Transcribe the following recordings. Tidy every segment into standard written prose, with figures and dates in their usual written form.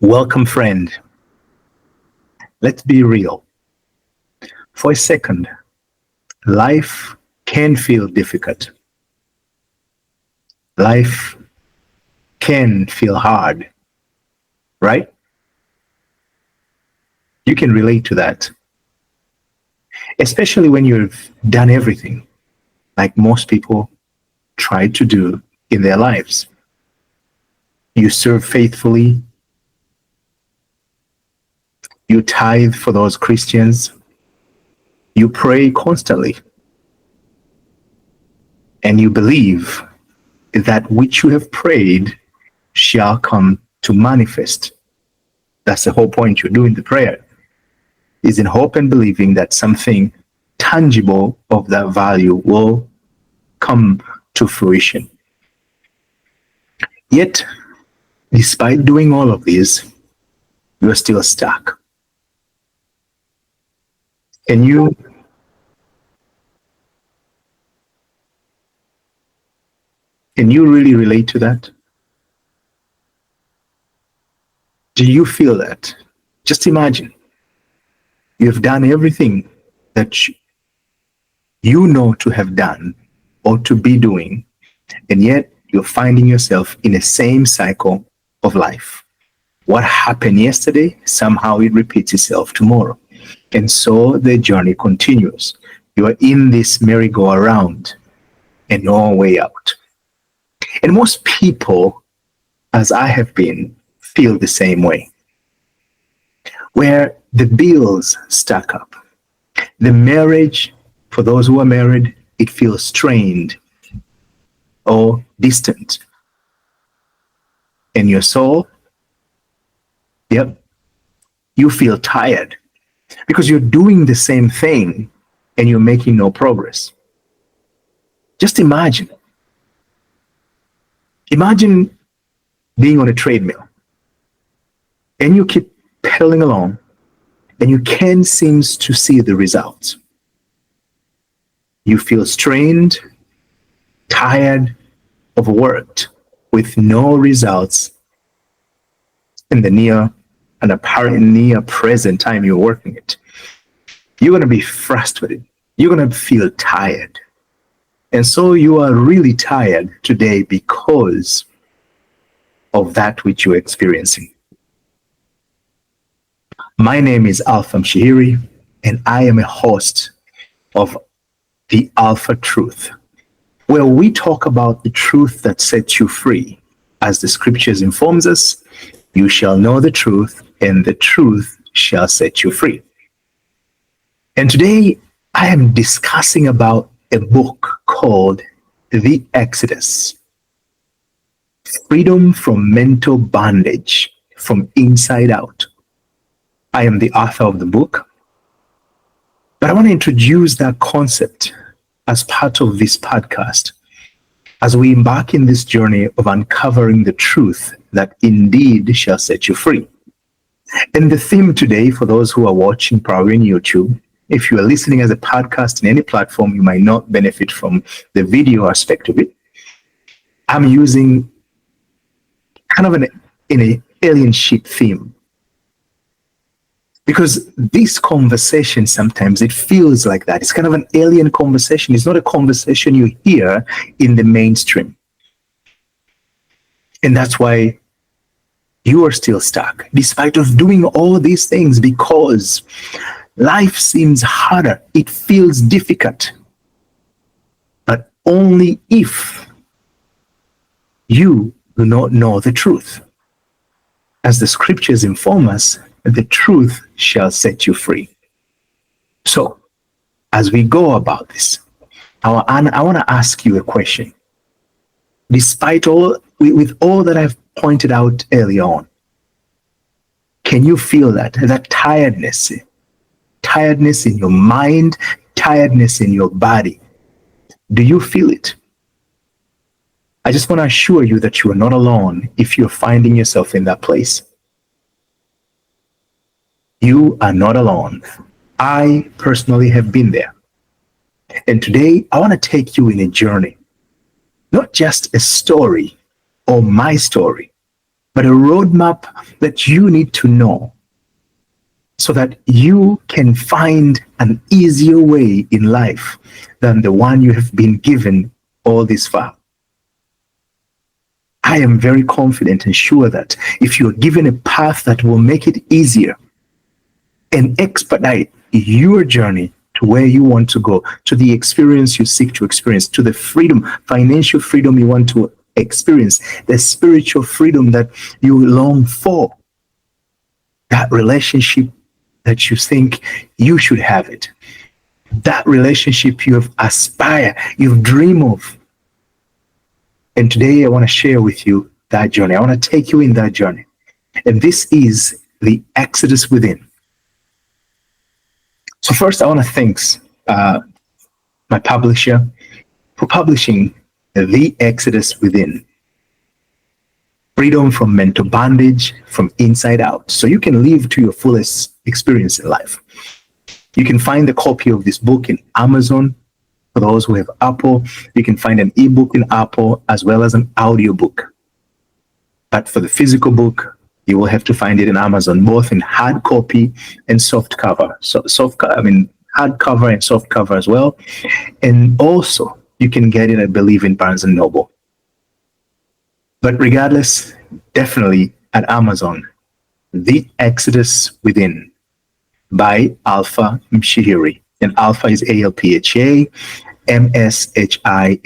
Welcome, friend. Let's be real. For a second, life can feel difficult. Life can feel hard, right? You can relate to that, especially when you've done everything like most people try to do in their lives. You serve faithfully, you tithe for those Christians, you pray constantly, and you believe that which you have prayed shall come to manifest. That's the whole point. You're doing the prayer, is in hope and believing that something tangible of that value will come to fruition. Yet, despite doing all of this, you are still stuck. And can you really relate to that? Do you feel that? Just imagine you've done everything that you know to have done or to be doing, and yet you're finding yourself in the same cycle of life. What happened yesterday, somehow it repeats itself tomorrow. And so the journey continues. You are in this merry-go-round and no way out. And most people, as I have been, feel the same way, where the bills stack up. The marriage, for those who are married, it feels strained or distant. And your soul, yep, you feel tired because you're doing the same thing and you're making no progress. Just imagine. Imagine being on a treadmill and you keep pedaling along and you can't seem to see the results. You feel strained, tired, overworked, with no results in the near and apparent near present time you're working it. You're going to be frustrated. You're going to feel tired. And so you are really tired today because of that which you're experiencing. My name is Alpha Mshihiri, and I am a host of The Alpha Truth, where we talk about the truth that sets you free. As the scriptures informs us, you shall know the truth, and the truth shall set you free. And today I am discussing about a book called The Exodus: Freedom from Mental Bondage from Inside Out. I am the author of the book, but I want to introduce that concept as part of this podcast as we embark in this journey of uncovering the truth that indeed shall set you free. And the theme today, for those who are watching probably on YouTube, if you are listening as a podcast in any platform, you might not benefit from the video aspect of it. I'm using kind of an alien ship theme, because this conversation, sometimes it feels like that. It's kind of an alien conversation. It's not a conversation you hear in the mainstream. And that's why you are still stuck, despite of doing all these things, because life seems harder. It feels difficult. But only if you do not know the truth. As the scriptures inform us, the truth shall set you free. So, as we go about this, I want to ask you a question. Despite with all that I've pointed out early on, can you feel that tiredness in your mind, tiredness in your body? Do you feel it? I just want to assure you that you are not alone if you're finding yourself in that place. You are not alone. I personally have been there. And today, I want to take you in a journey, not just a story or my story, but a roadmap that you need to know so that you can find an easier way in life than the one you have been given all this far. I am very confident and sure that if you're given a path that will make it easier and expedite your journey to where you want to go, to the experience you seek to experience, to the freedom, financial freedom you want to experience, the spiritual freedom that you long for, that relationship that you think you should have it, that relationship you have aspired, you dream of. And today I want to share with you that journey. I want to take you in that journey. And this is the Exodus Within. So first, I want to thank my publisher for publishing The Exodus Within. Freedom from mental bondage from inside out, so you can live to your fullest experience in life. You can find a copy of this book in Amazon. For those who have Apple, you can find an ebook in Apple as well as an audiobook. But for the physical book, you will have to find it in Amazon, both in hard copy and soft cover. Hard cover and soft cover as well. And also, you can get it, I believe, in Barnes and Noble. But regardless, definitely at Amazon, The Exodus Within by Alpha Mshihiri. And Alpha is ALPHA, MSHIHIRI.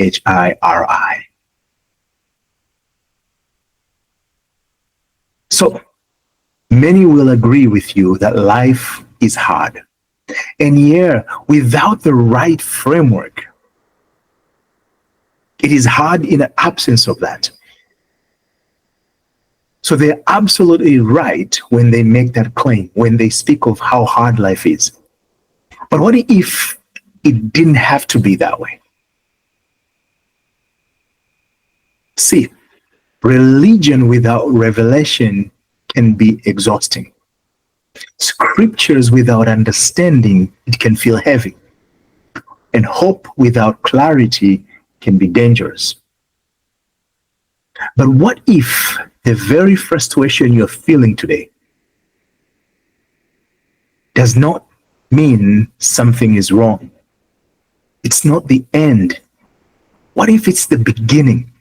So many will agree with you that life is hard. And yeah, without the right framework, it is hard in the absence of that. So they're absolutely right when they make that claim, when they speak of how hard life is. But what if it didn't have to be that way? See, religion without revelation can be exhausting. Scriptures without understanding, it can feel heavy. And hope without clarity can be dangerous. But what if the very frustration you're feeling today does not mean something is wrong? It's not the end. What if it's the beginning?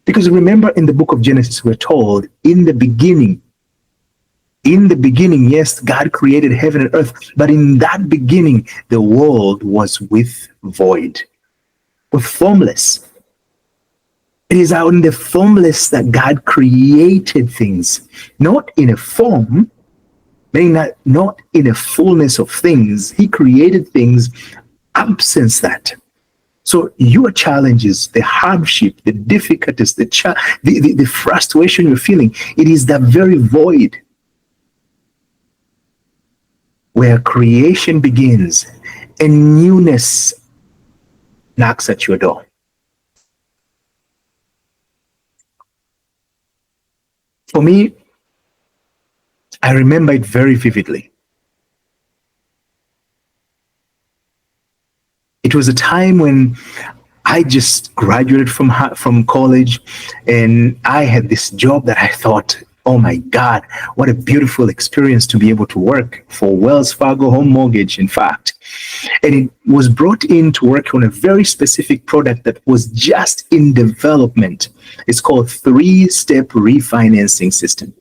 Because remember, in the book of Genesis, we're told, in the beginning, yes, God created heaven and earth, but in that beginning, the world was with void, was formless. It is out in the formless that God created things, not in a form, meaning not in a fullness of things. He created things absence that. So your challenges, the hardship, the difficulties, the frustration you're feeling, it is that very void where creation begins and newness knocks at your door. For me, I remember it very vividly. It was a time when I just graduated from college, and I had this job that I thought, oh my God, what a beautiful experience to be able to work for Wells Fargo Home Mortgage, in fact. And it was brought in to work on a very specific product that was just in development. It's called 3-step refinancing system.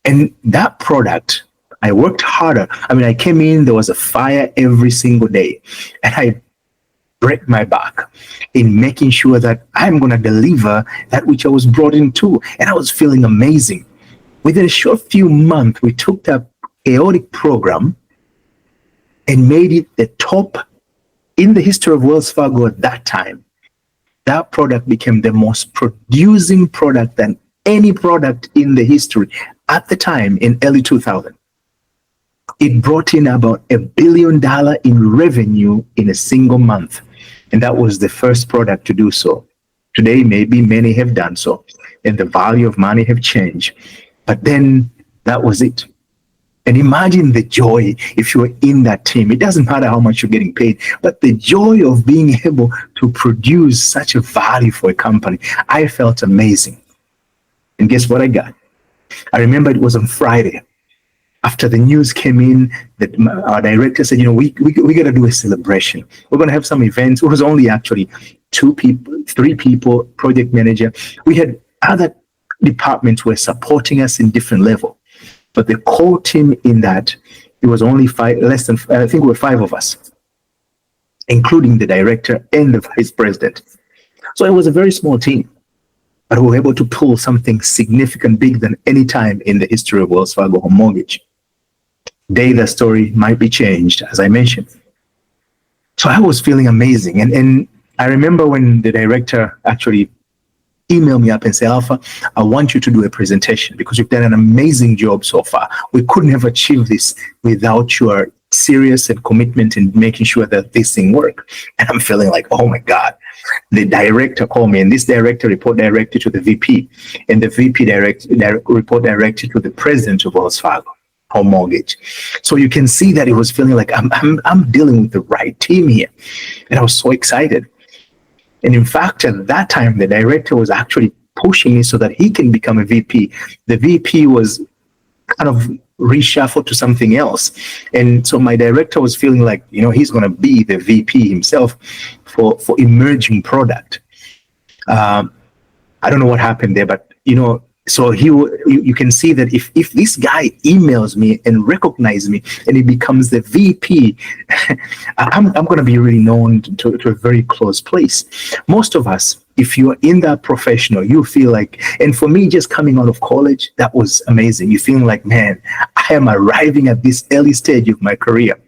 And that product, I worked harder. I came in, there was a fire every single day, and I break my back in making sure that I'm going to deliver that which I was brought into. And I was feeling amazing. Within a short few months, we took that chaotic program and made it the top in the history of Wells Fargo at that time. That product became the most producing product than any product in the history at the time in early 2000. It brought in about $1 billion in revenue in a single month. And that was the first product to do so. Today, maybe many have done so, and the value of money have changed. But then that was it. And imagine the joy if you were in that team. It doesn't matter how much you're getting paid, but the joy of being able to produce such a value for a company, I felt amazing. And guess what I got? I remember it was on Friday. After the news came in, that our director said, we got to do a celebration. We're going to have some events. It was only actually 2 people, 3 people, project manager. We had other departments were supporting us in different level. But the core team in that, it was only 5, less than, I think we were 5 of us, including the director and the vice president. So it was a very small team, but we were able to pull something significant, bigger than any time in the history of Wells Fargo Home Mortgage. Day the story might be changed, as I mentioned. So I was feeling amazing. And I remember when the director actually emailed me up and said, Alpha, I want you to do a presentation because you've done an amazing job so far. We couldn't have achieved this without your serious and commitment in making sure that this thing worked. And I'm feeling like, oh my God. The director called me, and this director report directly to the VP, and the VP report directly to the president of Wells Fargo Home Mortgage. So you can see that it was feeling like I'm dealing with the right team here, and I was so excited. And in fact, at that time, the director was actually pushing me so that he can become a VP. The VP was kind of reshuffled to something else, and so my director was feeling like he's going to be the VP himself for emerging product. I don't know what happened there, but so you can see that if this guy emails me and recognizes me and he becomes the VP, I'm going to be really known to a very close place. Most of us, if you're in that professional, you feel like, and for me, just coming out of college, that was amazing. You feeling like, man, I am arriving at this early stage of my career.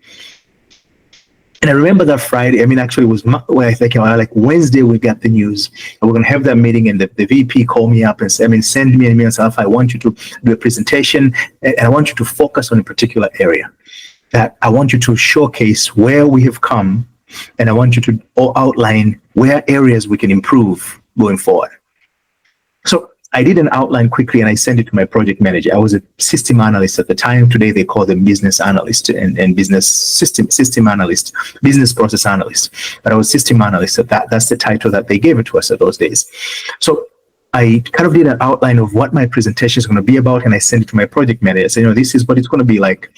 And I remember that Friday, actually it was like Wednesday, we got the news. We're going to have that meeting, and the VP called me up and said, send me an email and say, I want you to do a presentation, and I want you to focus on a particular area. That I want you to showcase where we have come, and I want you to outline where areas we can improve going forward. So I did an outline quickly and I sent it to my project manager. I was a system analyst at the time. Today they call them business analyst and business system analyst, business process analyst. But I was system analyst. That's the title that they gave it to us at those days. So I kind of did an outline of what my presentation is going to be about, and I sent it to my project manager. I said, this is what it's going to be like,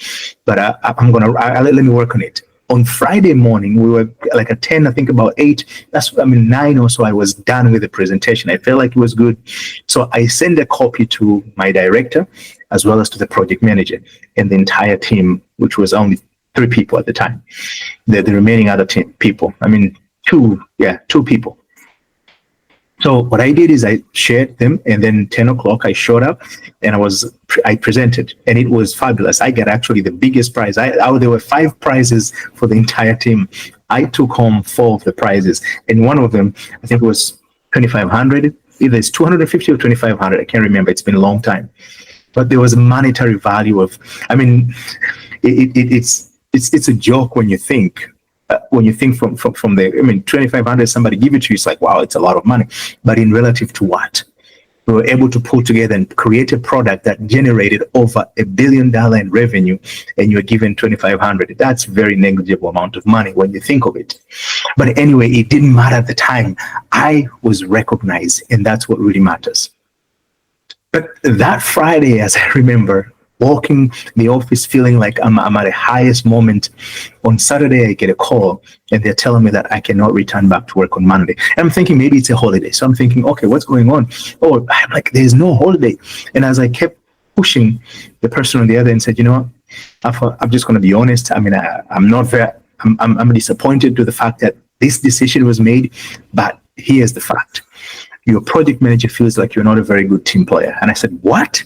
but let me work on it. On Friday morning, we were like at 10, I think about 8, 9 or so, I was done with the presentation. I felt like it was good. So I sent a copy to my director, as well as to the project manager and the entire team, which was only 3 people at the time. The remaining other people, 2 people. So what I did is I shared them, and then 10 o'clock I showed up and I presented, and it was fabulous. I got actually the biggest prize. There were 5 prizes for the entire team. I took home 4 of the prizes, and one of them, I think it was 2,500. Either it's 250 or 2,500. I can't remember. It's been a long time, but there was a monetary value of. It's a joke when you think. When you think from the 2,500, somebody give it to you, it's like, wow, it's a lot of money. But in relative to what? We were able to pull together and create a product that generated over $1 billion in revenue, and you're given 2,500. That's a very negligible amount of money when you think of it. But anyway, it didn't matter at the time. I was recognized, and that's what really matters. But that Friday, as I remember, walking the office feeling like I'm at the highest moment. On Saturday, I get a call and they're telling me that I cannot return back to work on Monday. And I'm thinking maybe it's a holiday. So I'm thinking, okay, what's going on? Oh, I'm like, there's no holiday. And as I kept pushing the person on the other end said, I'm just going to be honest. I'm disappointed to the fact that this decision was made, but here's the fact. Your project manager feels like you're not a very good team player. And I said, what?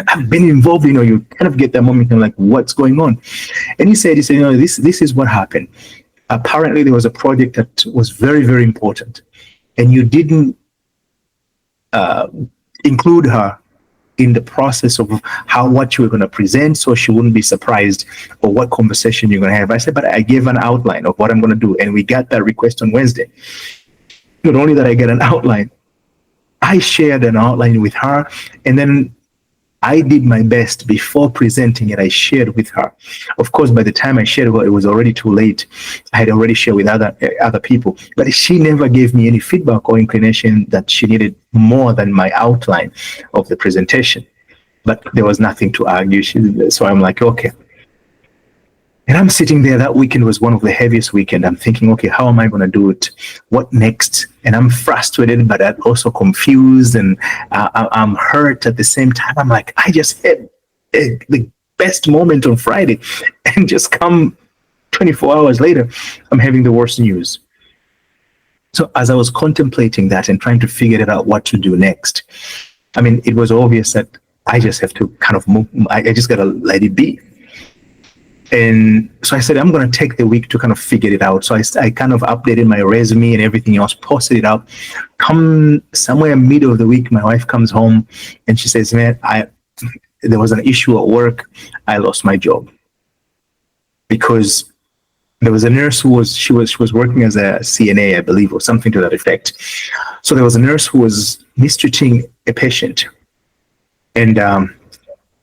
I've been involved, you kind of get that moment and like, what's going on? And he said, this is what happened. Apparently there was a project that was very, very important, and you didn't include her in the process of what you were going to present, so she wouldn't be surprised or what conversation you're going to have. I said, but I gave an outline of what I'm going to do, and we got that request on Wednesday. Not only that I get an outline, I shared an outline with her, and then I did my best before presenting it. I shared with her. Of course, by the time I shared with her, it was already too late. I had already shared with other people. But she never gave me any feedback or inclination that she needed more than my outline of the presentation. But there was nothing to argue. So I'm like, okay. And I'm sitting there. That weekend was one of the heaviest weekend. I'm thinking, okay, how am I going to do it? What next? And I'm frustrated, but I'm also confused, and I'm hurt at the same time. I'm like, I just had the best moment on Friday, and just come 24 hours later, I'm having the worst news. So as I was contemplating that and trying to figure it out what to do next, I mean, it was obvious that I just have to kind of move. I just got to let it be. And so I said, I'm going to take the week to kind of figure it out. So I kind of updated my resume and everything else, posted it out. Come somewhere middle of the week, my wife comes home and she says, man, there was an issue at work. I lost my job because there was a nurse who was working as a CNA, I believe, or something to that effect. So there was a nurse who was mistreating a patient. And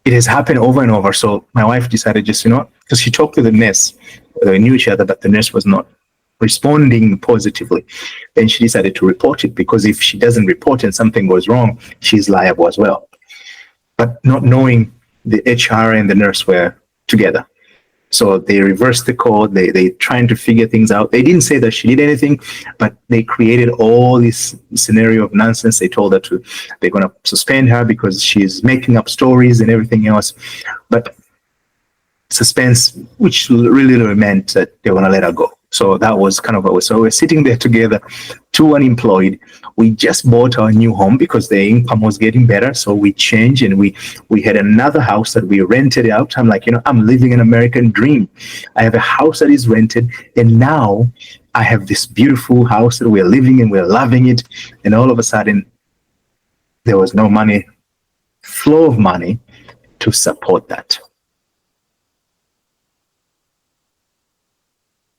it has happened over and over. So my wife decided just, because she talked to the nurse, they knew each other, but the nurse was not responding positively. Then she decided to report it, because if she doesn't report and something goes wrong, she's liable as well. But not knowing, the HR and the nurse were together. So they reversed the code. They trying to figure things out. They didn't say that she did anything, but they created all this scenario of nonsense. They told her they're going to suspend her because she's making up stories and everything else. But suspense, which really meant that they want to let her go. So that was kind of so we're sitting there together, two unemployed. We just bought our new home because the income was getting better. So we changed, and we had another house that we rented out. I'm like, I'm living an American dream. I have a house that is rented, and now I have this beautiful house that we're living in. We're loving it. And all of a sudden, there was no flow of money to support that.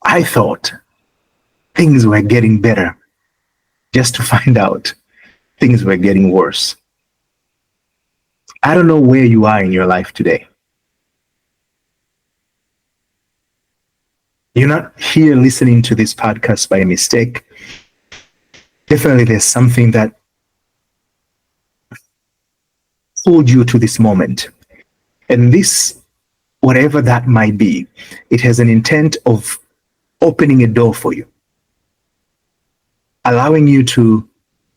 I thought things were getting better, just to find out things were getting worse. I don't know where you are in your life today. You're not here listening to this podcast by mistake. Definitely there's something that pulled you to this moment. And this, whatever that might be, it has an intent of opening a door for you, allowing you to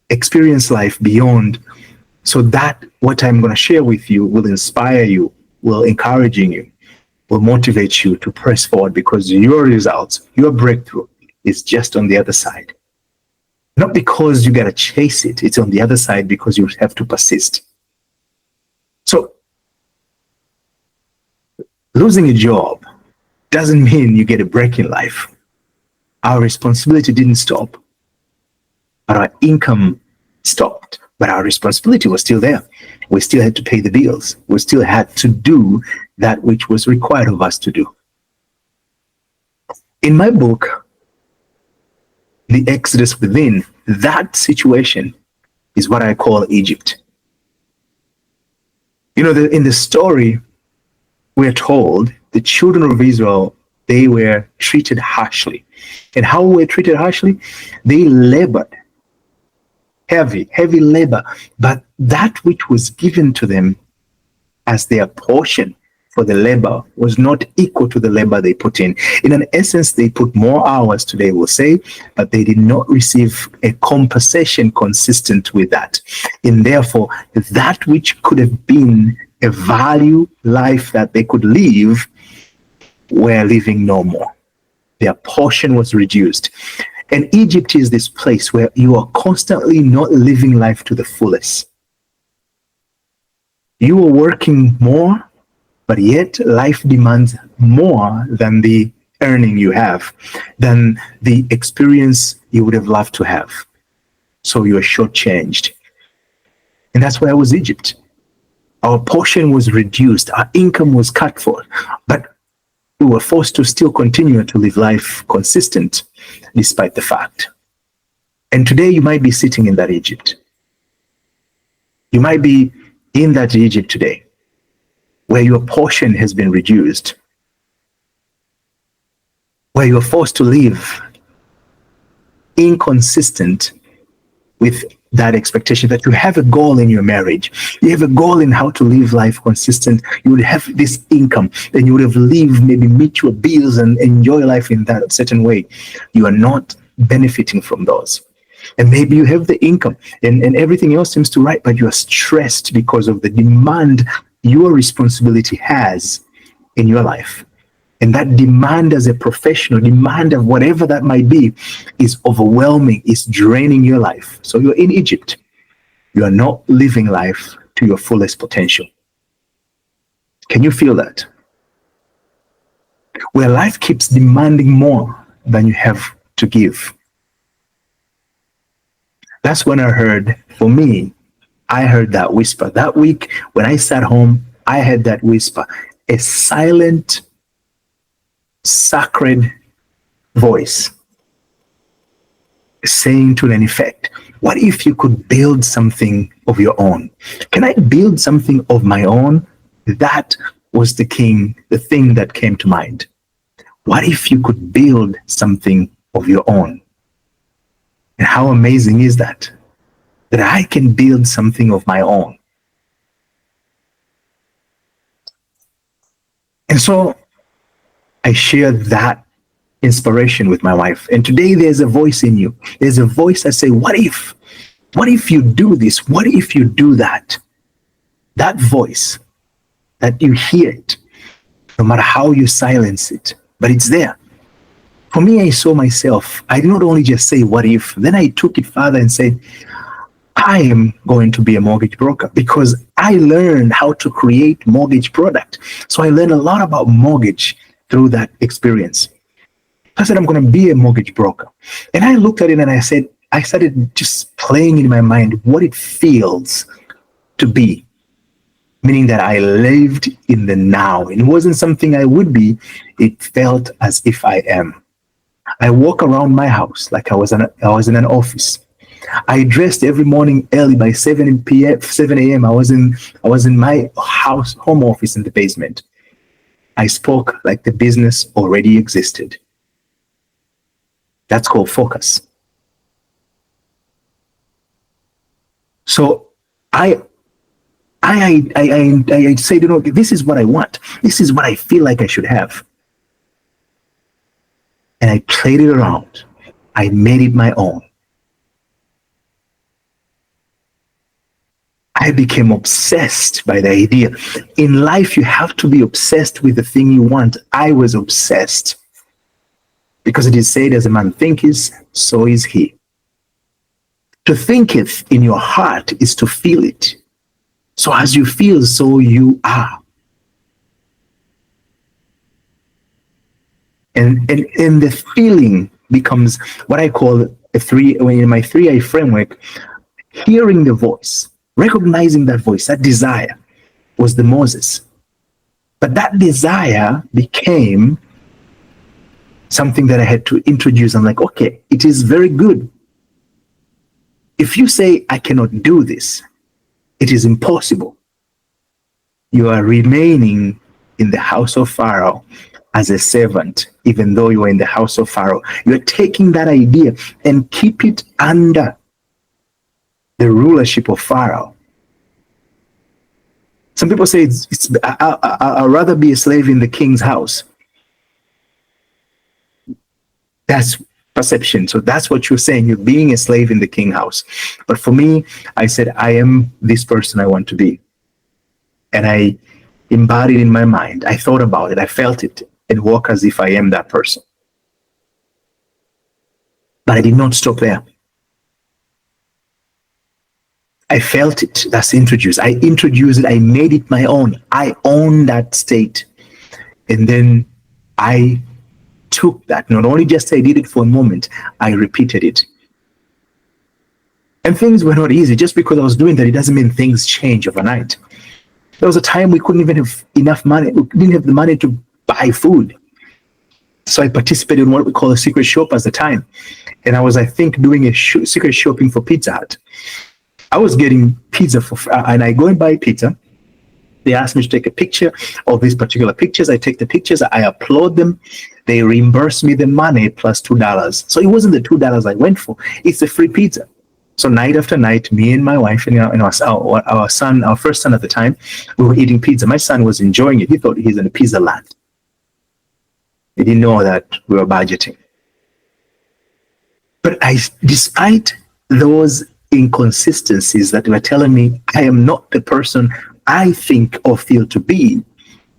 experience life beyond, so that what I'm going to share with you will inspire you, will encourage you, will motivate you to press forward, because your results, your breakthrough is just on the other side. Not because you got to chase it, it's on the other side because you have to persist. So losing a job doesn't mean you get a break in life. Our responsibility didn't stop, but our income stopped. But our responsibility was still there. We still had to pay the bills. We still had to do that which was required of us to do. In my book, The Exodus Within, that situation is what I call Egypt. In the story, we're told the children of Israel, they were treated harshly. And how were treated harshly? They labored, heavy labor, but that which was given to them as their portion for the labor was not equal to the labor they put in. In an essence, they put more hours, today we'll say, but they did not receive a compensation consistent with that. And therefore, that which could have been a value life that they could live were living no more. Their portion was reduced. And Egypt is this place where you are constantly not living life to the fullest. You are working more, but yet life demands more than the earning you have, than the experience you would have loved to have. So you are shortchanged. And that's why I was Egypt. Our portion was reduced. Our income was cut for. But we were forced to still continue to live life consistent despite the fact. And today you might be sitting in that Egypt. You might be in that Egypt today. where your portion has been reduced, where you're forced to live inconsistent with that expectation, that you have a goal in your marriage, you have a goal in how to live life consistent, you would have this income, then you would have lived, maybe meet your bills and enjoy life in that certain way. You are not benefiting from those. And maybe you have the income and everything else seems to right, but you are stressed because of the demand your responsibility has in your life. And that demand as a professional, demand of whatever that might be, is overwhelming, is draining your life. So you're in Egypt. You are not living life to your fullest potential. Can you feel that? Where life keeps demanding more than you have to give. That's when I heard, for me, I heard that whisper. That week, when I sat home, I heard that whisper, a silent, sacred voice saying to an effect, what if you could build something of your own? Can I build something of my own? That was the thing that came to mind. What if you could build something of your own? And how amazing is that? That I can build something of my own. And so I shared that inspiration with my wife. And today there's a voice in you. There's a voice that say, what if you do this? What if you do that? That voice, that you hear it, no matter how you silence it, but it's there. For me, I saw myself. I did not only just say, what if? Then I took it further and said, I am going to be a mortgage broker, because I learned how to create mortgage product. So I learned a lot about mortgage through that experience. I said, I'm going to be a mortgage broker. And I looked at it and I started just playing in my mind what it feels to be, meaning that I lived in the now. It wasn't something I would be. It felt as if I am. I walk around my house like I was in an office. I dressed every morning early by 7 a.m. I was in my home office in the basement. I spoke like the business already existed. That's called focus. So I say, this is what I want. This is what I feel like I should have. And I played it around. I made it my own. I became obsessed by the idea. In life, you have to be obsessed with the thing you want. I was obsessed. Because it is said, as a man thinketh, so is he. To think it in your heart is to feel it. So as you feel, so you are. And the feeling becomes what I call in my 3I framework, hearing the voice, recognizing that voice, that desire was the Moses. But that desire became something that I had to introduce. I'm like, okay, it is very good. If you say, I cannot do this, it is impossible. You are remaining in the house of Pharaoh as a servant, even though you are in the house of Pharaoh. You're taking that idea and keep it under the rulership of Pharaoh. Some people say I'd rather be a slave in the king's house. That's perception. So that's what you're saying. You're being a slave in the king's house. But for me, I said, I am this person I want to be. And I embodied in my mind. I thought about it. I felt it and walk as if I am that person. But I did not stop there. I felt it. That's introduced. I introduced it. I made it my own. I own that state. And then I took that. Not only just I did it for a moment, I repeated it. And things were not easy. Just because I was doing that, it doesn't mean things change overnight. There was a time we couldn't even have enough money. We didn't have the money to buy food. So I participated in what we call a secret shop at the time. And I was, I think, doing a secret shopping for Pizza Hut. I was getting pizza and I go and buy pizza. They asked me to take a picture of these particular pictures. I take the pictures, I upload them. They reimburse me the money plus $2. So it wasn't the $2 I went for. It's a free pizza. So night after night, me and my wife and our son, our first son at the time, we were eating pizza. My son was enjoying it. He thought he's in a pizza land. He didn't know that we were budgeting. But despite those inconsistencies that were telling me I am not the person I think or feel to be,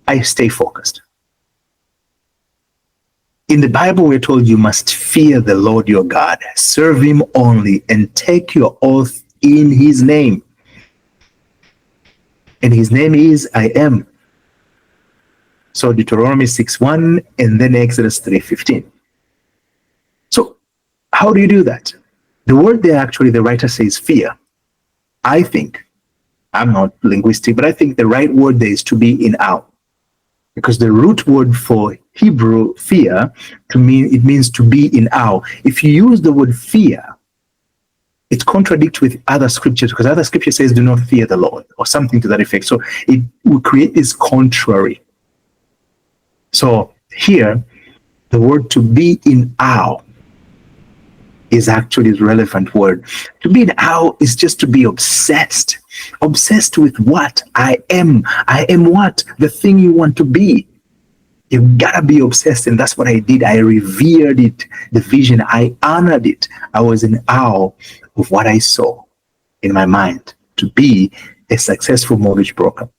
I stay focused. In the Bible, we're told you must fear the Lord your God, serve him only, and take your oath in his name. And his name is I am. So Deuteronomy 6:1 and then Exodus 3:15. So how do you do that? The word there, actually, the writer says fear. I think, I'm not linguistic, but I think the right word there is to be in awe. Because the root word for Hebrew fear, it means to be in awe. If you use the word fear, it contradicts with other scriptures, because other scripture says do not fear the Lord or something to that effect. So it will create this contrary. So here, the word to be in awe is actually the relevant word. To be in awe is just to be obsessed. Obsessed with what? I am. I am what? The thing you want to be. You've got to be obsessed, and that's what I did. I revered it, the vision. I honored it. I was in awe of what I saw in my mind to be a successful mortgage broker.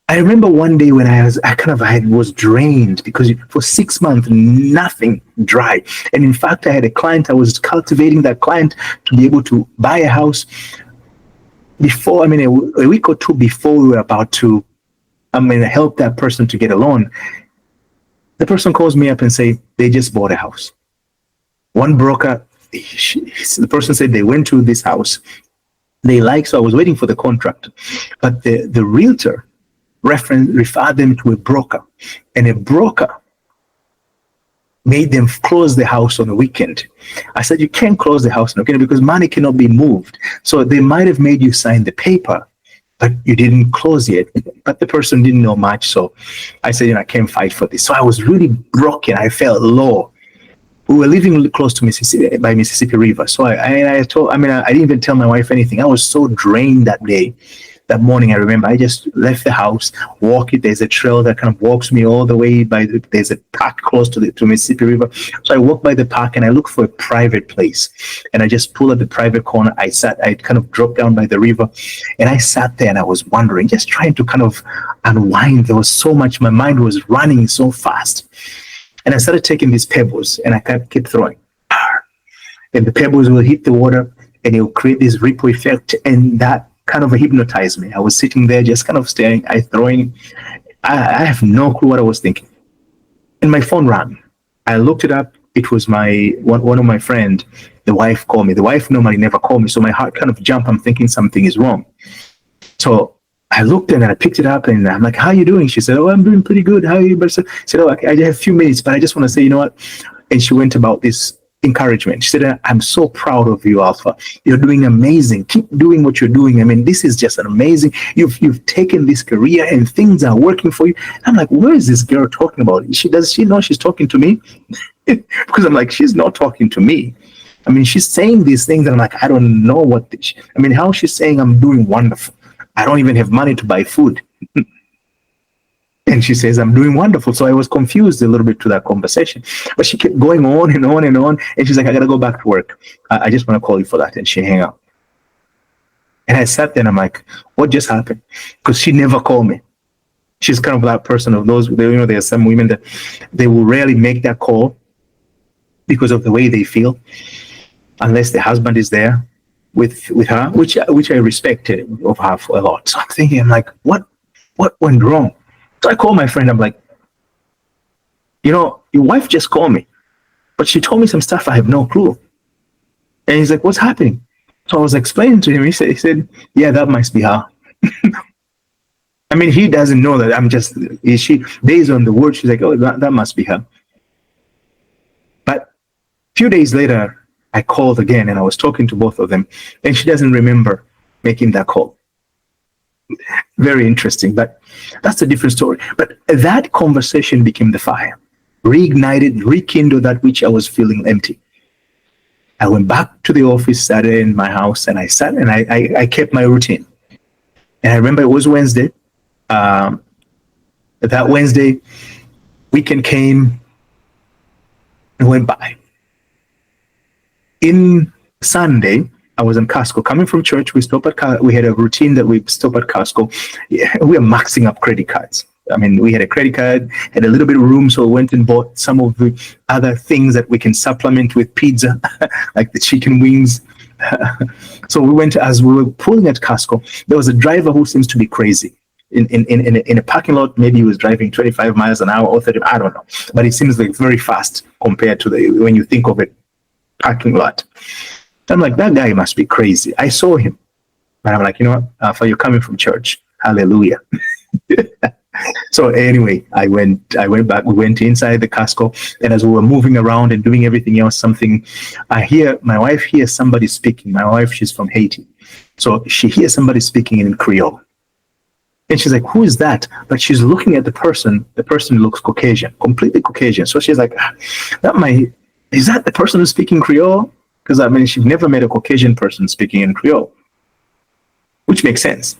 I remember one day when I was drained because for 6 months, nothing dry. And in fact, I had a client, I was cultivating that client to be able to buy a house before, a week or two before we were about to, help that person to get a loan. The person calls me up and say, they just bought a house. One broker, the person said they went to this house. So I was waiting for the contract. But the realtor referred them to a broker, and a broker made them close the house on the weekend. I said, you can't close the house on the weekend because money cannot be moved. So they might have made you sign the paper, but you didn't close yet. But the person didn't know much. So I said, I can't fight for this. So I was really broken. I felt low. We were living close to Mississippi River. So I didn't even tell my wife anything. I was so drained that day. That morning, I remember I just left the house, there's a trail that kind of walks me all the way there's a park close to Mississippi River. So I walked by the park and I looked for a private place. And I just pulled at the private corner. I kind of dropped down by the river and I sat there and I was wondering, just trying to kind of unwind. There was so much, my mind was running so fast. And I started taking these pebbles and I kept throwing. And the pebbles will hit the water and it will create this ripple effect, and that kind of hypnotized me. I was sitting there just kind of staring, I have no clue what I was thinking. And my phone rang. I looked it up. It was one of my friend. The wife called me. The wife normally never called me, so my heart kind of jumped. I'm thinking something is wrong. So I looked and I picked it up and I'm like, how are you doing? She said, I'm doing pretty good. How are you? But I said, I have a few minutes, but I just want to say, you know what? And she went about this encouragement. She said, I'm so proud of you, Alpha. You're doing amazing. Keep doing what you're doing. This is just an amazing. You've taken this career and things are working for you. I'm like, where is this girl talking about? Does she know she's talking to me? Because I'm like, she's not talking to me. She's saying these things and I'm like, I don't know how she's saying I'm doing wonderful. I don't even have money to buy food. And she says, I'm doing wonderful. So I was confused a little bit to that conversation. But she kept going on and on and on. And she's like, I got to go back to work. I just want to call you for that. And she hung up. And I sat there and I'm like, what just happened? Because she never called me. She's kind of that person of those, there are some women that they will rarely make that call because of the way they feel, unless the husband is there with her, which I respected of her for a lot. So I'm thinking, I'm like, what went wrong? So I called my friend. I'm like, your wife just called me, but she told me some stuff I have no clue. And he's like, what's happening? So I was explaining to him. He said, yeah, that must be her. He doesn't know that based on the word, she's like, oh, that must be her. But a few days later, I called again and I was talking to both of them and she doesn't remember making that call. Very interesting, but that's a different story. But that conversation became the fire, reignited, rekindled that which I was feeling empty. I went back to the office, sat in my house, and I sat and I kept my routine. And I remember it was Wednesday. Um, that Wednesday, weekend came and went by. In Sunday, I was in Costco. Coming from church, we had a routine that we stop at Costco. Yeah, we are maxing up credit cards. I mean, we had a credit card, had a little bit of room, so we went and bought some of the other things that we can supplement with pizza, like the chicken wings. So we went, as we were pulling at Costco, there was a driver who seems to be crazy. In a parking lot, maybe he was driving 25 miles an hour or 30, I don't know. But it seems like very fast compared to when you think of a parking lot. I'm like, that guy must be crazy. I saw him. But I'm like, you know what? Alpha, you're coming from church. Hallelujah. So anyway, I went back. We went inside the Costco, and as we were moving around and doing everything else, my wife hears somebody speaking. My wife, she's from Haiti. So she hears somebody speaking in Creole. And she's like, who is that? But she's looking at the person. The person looks Caucasian, completely Caucasian. So she's like, is that the person who's speaking Creole? Because I mean, she's never met a Caucasian person speaking in Creole, which makes sense.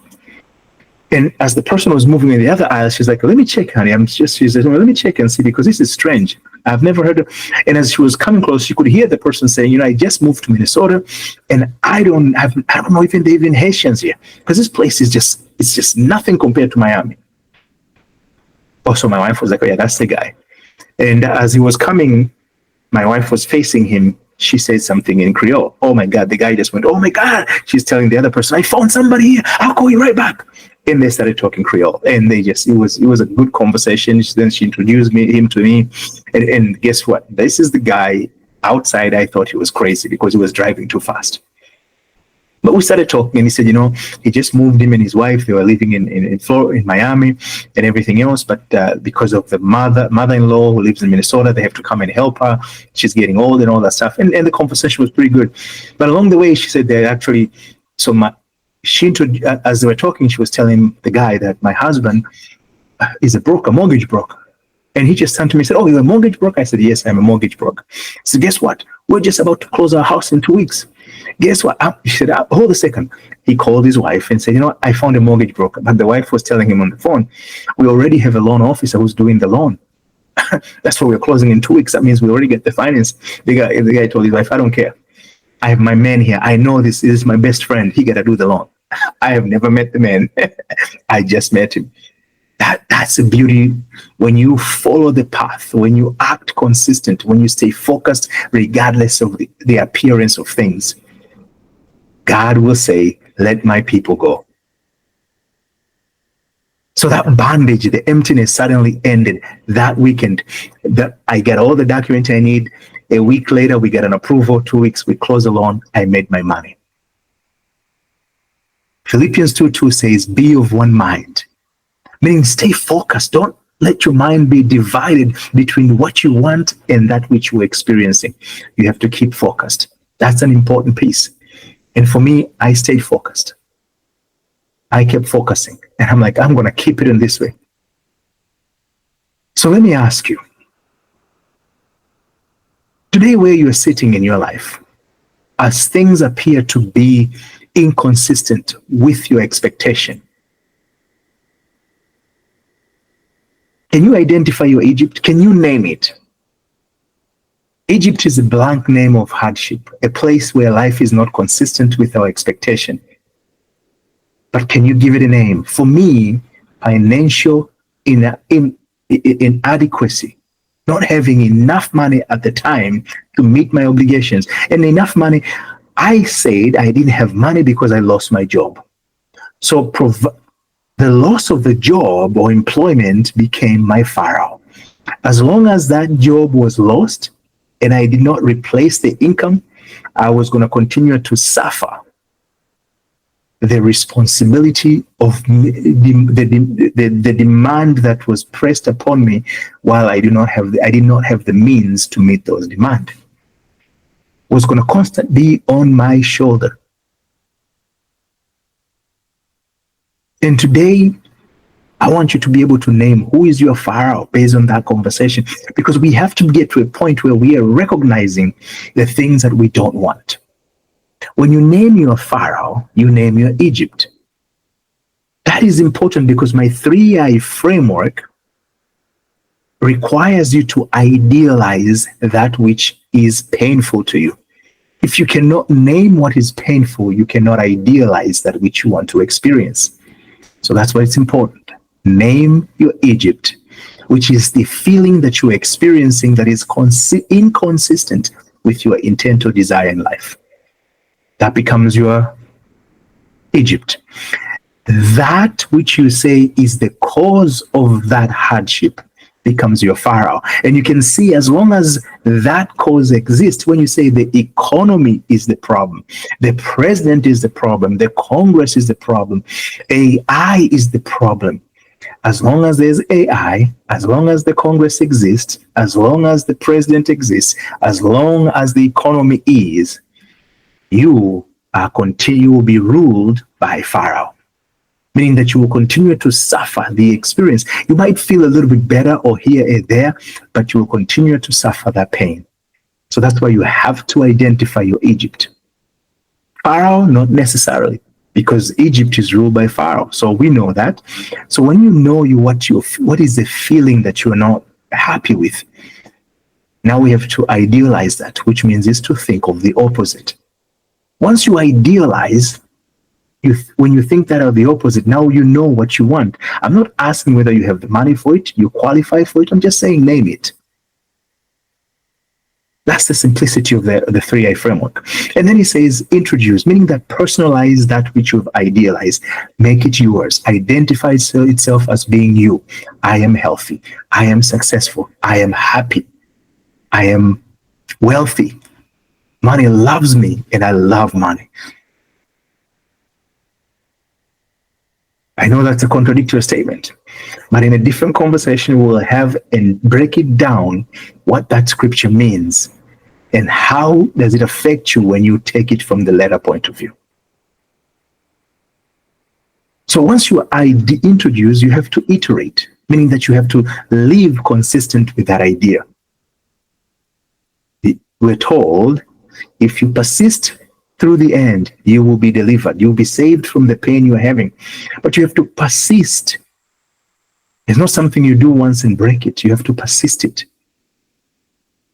And as the person was moving in the other aisle, she's like, let me check, honey. She said, well, let me check and see, because this is strange. I've never heard of. And as she was coming close, she could hear the person saying, you know, I just moved to Minnesota, and I don't know if they even Haitians here, because this place is just nothing compared to Miami. Also, my wife was like, oh yeah, that's the guy. And as he was coming, my wife was facing him. She said something in Creole. Oh my God, the guy just went, oh my God. She's telling the other person, I found somebody here. I'll call you right back. And they started talking Creole, and it was a good conversation. Then she introduced him to me, and guess what? This is the guy. Outside, I thought he was crazy because he was driving too fast. But we started talking, and he said, you know, he just moved him and his wife. They were living in Florida, in Miami, and everything else. But because of the mother-in-law who lives in Minnesota, they have to come and help her. She's getting old and all that stuff. And the conversation was pretty good. But along the way, she said that actually, as they were talking, she was telling the guy that my husband is a mortgage broker. And he just turned to me and said, oh, you're a mortgage broker? I said, yes, I'm a mortgage broker. He said, guess what? We're just about to close our house in 2 weeks. Guess what? He said, hold a second. He called his wife and said, you know what? I found a mortgage broker. But the wife was telling him on the phone, we already have a loan officer who's doing the loan. That's why we're closing in 2 weeks. That means we already get the finance. The guy told his wife, I don't care. I have my man here. I know this is my best friend. He got to do the loan. I have never met the man. I just met him. That's the beauty when you follow the path, when you act consistent, when you stay focused, regardless of the appearance of things. God will say, let my people go. So that bondage, the emptiness suddenly ended that weekend. I got all the documents I need. A week later, we got an approval. 2 weeks, we closed the loan. I made my money. Philippians 2:2 says, be of one mind. Meaning stay focused. Don't let your mind be divided between what you want and that which you're experiencing. You have to keep focused. That's an important piece. And for me, I stayed focused. I kept focusing. And I'm like, I'm going to keep it in this way. So let me ask you, today where you're sitting in your life, as things appear to be inconsistent with your expectation, can you identify your Egypt? Can you name it? Egypt is a blank name of hardship, a place where life is not consistent with our expectation. But can you give it a name? For me, financial inadequacy, not having enough money at the time to meet my obligations. And enough money, I said I didn't have money because I lost my job. So the loss of the job or employment became my Pharaoh. As long as that job was lost and I did not replace the income, I was going to continue to suffer the responsibility of the demand that was pressed upon me, while I did not have the means to meet those demands. Was going to constantly be on my shoulder. And today, I want you to be able to name who is your Pharaoh based on that conversation, because we have to get to a point where we are recognizing the things that we don't want. When you name your Pharaoh, you name your Egypt. That is important because my 3I framework requires you to idealize that which is painful to you. If you cannot name what is painful, you cannot idealize that which you want to experience. So that's why it's important. Name your Egypt, which is the feeling that you're experiencing that is inconsistent with your intent or desire in life. That becomes your Egypt. That which you say is the cause of that hardship becomes your Pharaoh. And you can see, as long as that cause exists, when you say the economy is the problem, the president is the problem, the Congress is the problem, AI is the problem. As long as there's AI, as long as the Congress exists, as long as the president exists, as long as the economy is, you will be ruled by Pharaoh. Meaning that you will continue to suffer the experience. You might feel a little bit better or here and there, but you will continue to suffer that pain. So that's why you have to identify your Egypt. Pharaoh, not necessarily, because Egypt is ruled by Pharaoh. So we know that. So when you know what is the feeling that you're not happy with, now we have to idealize that, which means is to think of the opposite. Once you idealize, when you think that of the opposite, now you know what you want. I'm not asking whether you have the money for it, you qualify for it. I'm just saying name it. That's the simplicity of the 3I framework. And then he says introduce, meaning that personalize that which you've idealized. Make it yours. Identify itself as being you. I am healthy. I am successful. I am happy. I am wealthy. Money loves me and I love money. I know that's a contradictory statement, but in a different conversation, we'll have and break it down what that scripture means and how does it affect you when you take it from the letter point of view. So once you introduce, you have to iterate, meaning that you have to live consistent with that idea. We're told, if you persist through the end, you will be delivered. You'll be saved from the pain you're having. But you have to persist. It's not something you do once and break it. You have to persist it.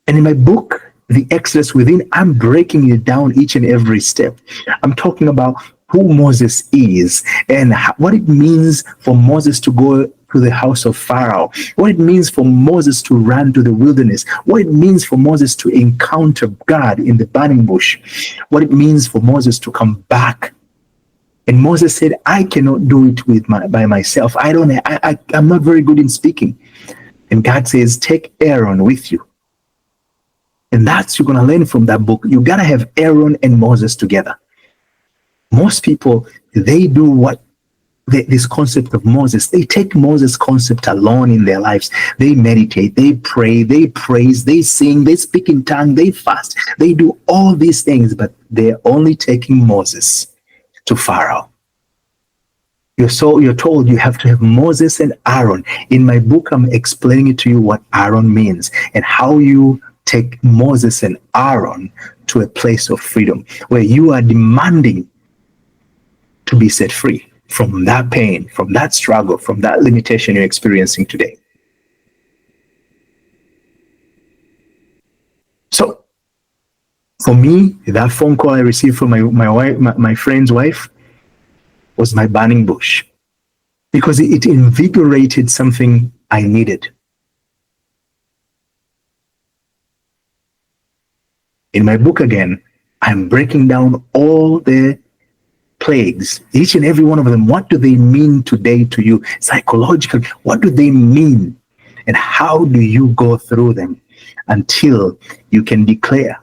And in my book, The Exodus Within, I'm breaking it down each and every step. I'm talking about who Moses is and what it means for Moses to go to the house of Pharaoh, what it means for Moses to run to the wilderness, what it means for Moses to encounter God in the burning bush, what it means for Moses to come back. And Moses said, I cannot do it by myself. I'm not very good in speaking. And God says, take Aaron with you. And that's you're going to learn from that book. You got to have Aaron and Moses together. Most people, they do what this concept of Moses, they take Moses' concept alone in their lives. They meditate, they pray, they praise, they sing, they speak in tongue, they fast. They do all these things, but they're only taking Moses to Pharaoh. You're told you have to have Moses and Aaron. In my book, I'm explaining it to you what Aaron means and how you take Moses and Aaron to a place of freedom where you are demanding to be set free from that pain, from that struggle, from that limitation you're experiencing today. So, for me, that phone call I received from my friend's wife was my burning bush, because it invigorated something I needed. In my book again, I'm breaking down all the plagues, each and every one of them. What do they mean today to you psychologically? What do they mean? And how do you go through them until you can declare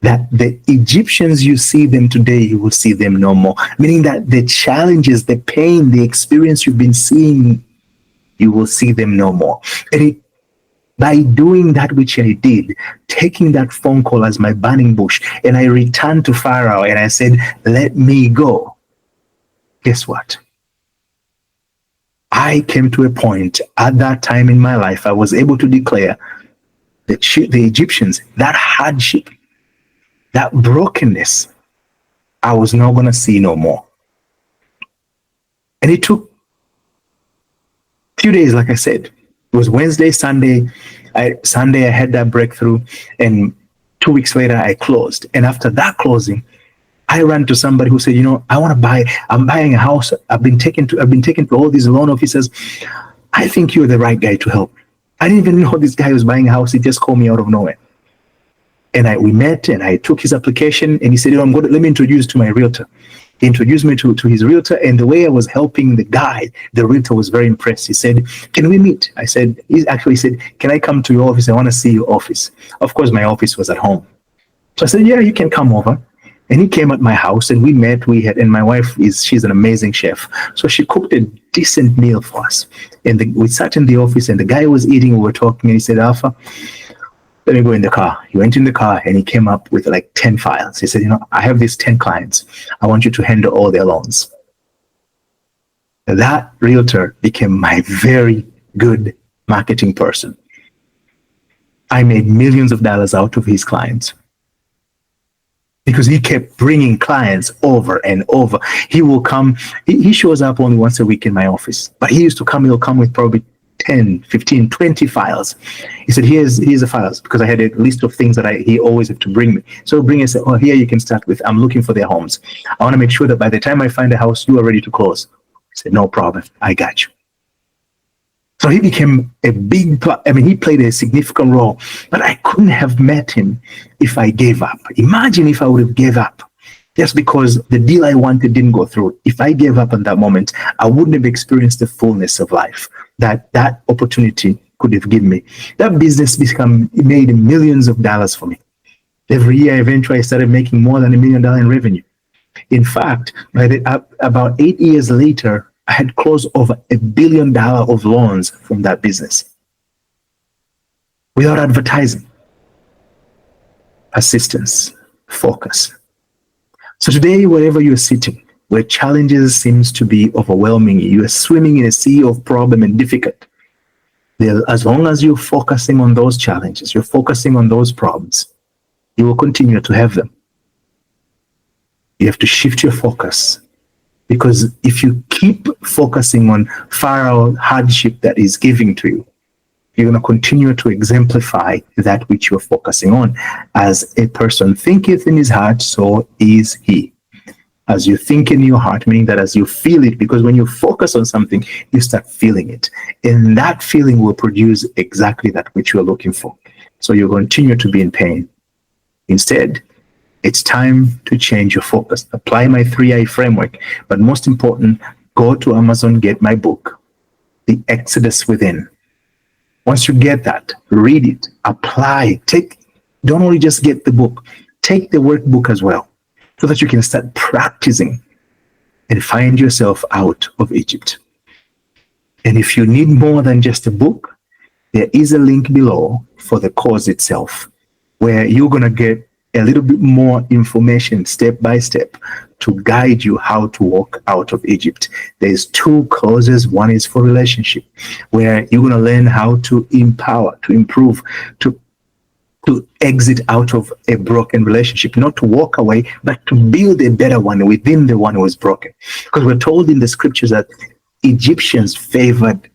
that the Egyptians you see them today, you will see them no more. Meaning that the challenges, the pain, the experience you've been seeing, you will see them no more. And by doing that which I did, taking that phone call as my burning bush, and I returned to Pharaoh and I said, let me go. Guess what? I came to a point at that time in my life, I was able to declare that the Egyptians, that hardship, that brokenness, I was not going to see no more. And it took a few days, like I said. It was Wednesday, Sunday. Sunday, I had that breakthrough. And 2 weeks later, I closed. And after that closing, I ran to somebody who said, I want to buy, I'm buying a house. I've been taken to all these loan officers. I think you're the right guy to help. I didn't even know this guy was buying a house. He just called me out of nowhere. And we met and I took his application and he said, let me introduce you to my realtor. He introduced me to his realtor, and the way I was helping the guy, the realtor was very impressed. He said, can we meet? He actually said, can I come to your office? I want to see your office. Of course, my office was at home. So I said, yeah, you can come over. And he came at my house and we met. And my wife she's an amazing chef. So she cooked a decent meal for us. And we sat in the office and the guy was eating, we were talking, and he said, Alpha, let me go in the car. He went in the car and he came up with like 10 files. He said, I have these 10 clients. I want you to handle all their loans. That realtor became my very good marketing person. I made millions of dollars out of his clients because he kept bringing clients over and over. He will come. He shows up only once a week in my office, but he used to come. He'll come with probably 10, 15, 20 files. He said, here's the files, because I had a list of things that he always had to bring me. So bring and say, here you can start with, I'm looking for their homes. I want to make sure that by the time I find a house, you are ready to close. I said, no problem. I got you. So he became he played a significant role, but I couldn't have met him if I gave up. Imagine if I would have gave up just because the deal I wanted didn't go through. If I gave up at that moment, I wouldn't have experienced the fullness of life that opportunity could have given me. That business made millions of dollars for me. Every year, eventually, I started making more than $1 million in revenue. In fact, about 8 years later, I had closed over $1 billion of loans from that business without advertising. Persistence, focus. So today, wherever you're sitting, where challenges seems to be overwhelming you, you are swimming in a sea of problem and difficult. As long as you're focusing on those challenges, you're focusing on those problems, you will continue to have them. You have to shift your focus, because if you keep focusing on Pharaoh's hardship that is giving to you, you're going to continue to exemplify that which you're focusing on. As a person thinketh in his heart, so is he. As you think in your heart, meaning that as you feel it, because when you focus on something, you start feeling it. And that feeling will produce exactly that which you're looking for. So you continue to be in pain. Instead, it's time to change your focus. Apply my 3I framework. But most important, go to Amazon, get my book, The Exodus Within. Once you get that, read it, apply, don't only just get the book, take the workbook as well, so that you can start practicing and find yourself out of Egypt. And if you need more than just a book, there is a link below for the course itself, where you're going to get a little bit more information step by step to guide you how to walk out of Egypt. There's 2 courses. One is for relationship, where you're going to learn how to empower, to improve, to exit out of a broken relationship, not to walk away, but to build a better one within the one who was broken. Because we're told in the scriptures that Egyptians favored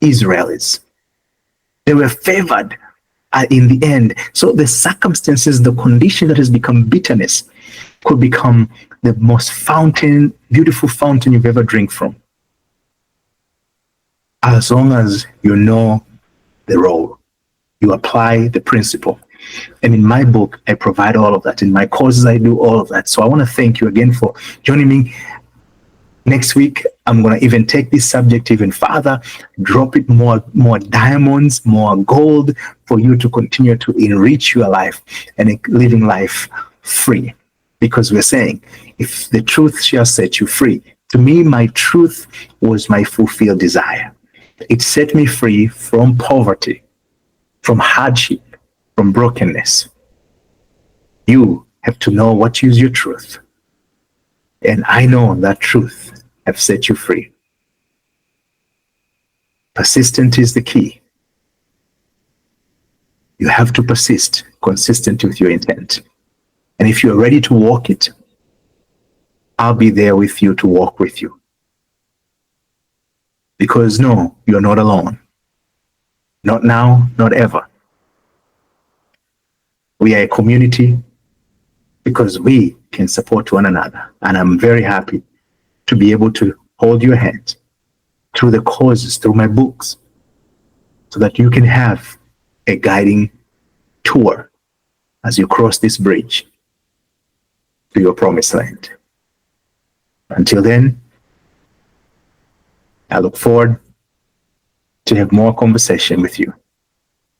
Israelis. They were favored in the end. So the circumstances, the condition that has become bitterness could become the most beautiful fountain you've ever drank from. As long as you know the role, you apply the principle. And in my book, I provide all of that. In my courses, I do all of that. So I want to thank you again for joining me. Next week, I'm going to even take this subject even further, drop it more diamonds, more gold, for you to continue to enrich your life and living life free. Because we're saying, if the truth shall set you free. To me, my truth was my fulfilled desire. It set me free from poverty, from hardship, from brokenness. You have to know what is your truth. And I know that truth have set you free. Persistent is the key. You have to persist, consistent with your intent. And if you're ready to walk it, I'll be there with you to walk with you. Because no, you're not alone. Not now, not ever. We are a community because we can support one another. And I'm very happy to be able to hold your hand through the causes, through my books, so that you can have a guiding tour as you cross this bridge to your promised land. Until then, I look forward to have more conversation with you.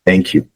Thank you.